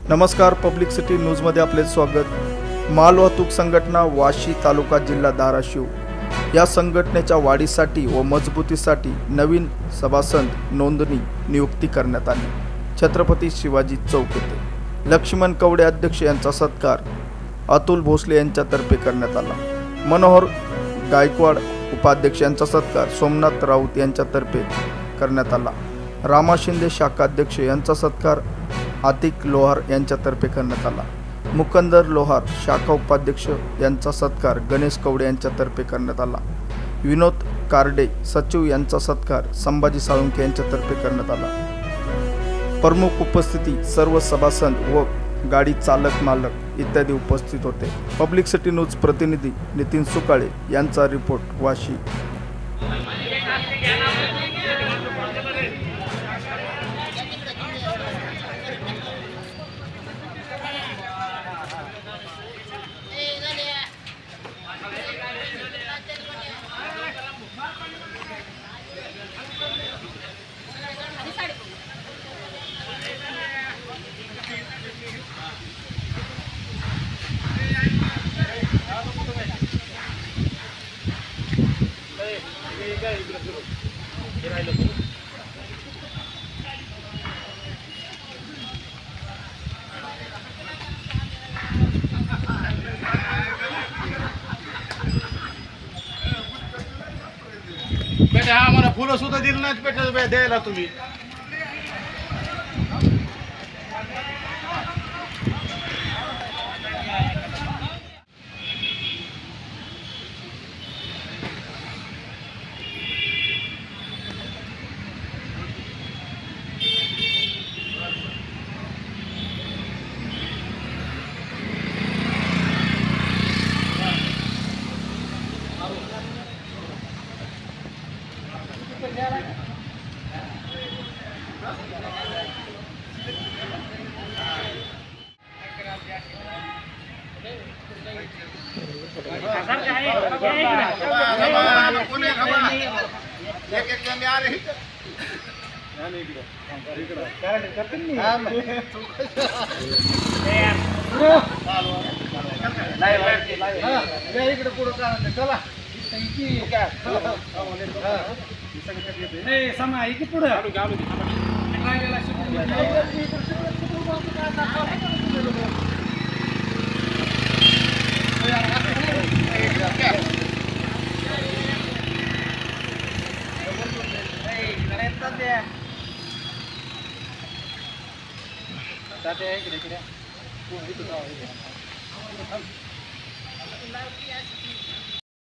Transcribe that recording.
नमस्कार, public city न्यूजमध्ये आपले स्वागत। मालवाहतूक संघटना वाशी तालुका जिल्हा धाराशिव या संघटनेच्या वाढीसाठी व मजबूतीसाठी नवीन सभासद नोंदणी नियुक्ती करण्यात आली। छत्रपती शिवाजी चौक येथे लक्ष्मण कवडे अध्यक्ष यांचा सत्कार अतुल भोसले यांच्यातर्फे करण्यात आला। मनोहर गायकवाड उपाध्यक्ष यांचा सत्कार सोमनाथ राऊत यांच्यातर्फे करण्यात आला। रामा शिंदे शाखा अध्यक्ष यांचा सत्कार आतिक लोहार यांच्यातर्फे करण्यात आला। मुकंदर लोहार शाखा उपाध्यक्ष यांचा सत्कार गणेश कवडे यांच्यातर्फे करण्यात आला। विनोद कारडे सचिव यांचा सत्कार संभाजी साळुंके यांच्यातर्फे करण्यात आला। प्रमुख उपस्थिती सर्व सभासद व गाडी चालक मालक इत्यादी उपस्थित होते। पब्लिक सिटी न्यूज प्रतिनिधी नितीन सुकाळे यांचा रिपोर्ट वाशी। बेटा आम्हाला फुलं सुद्धा दिली नाहीत बेटा द्यायला तुम्ही। Tadi kita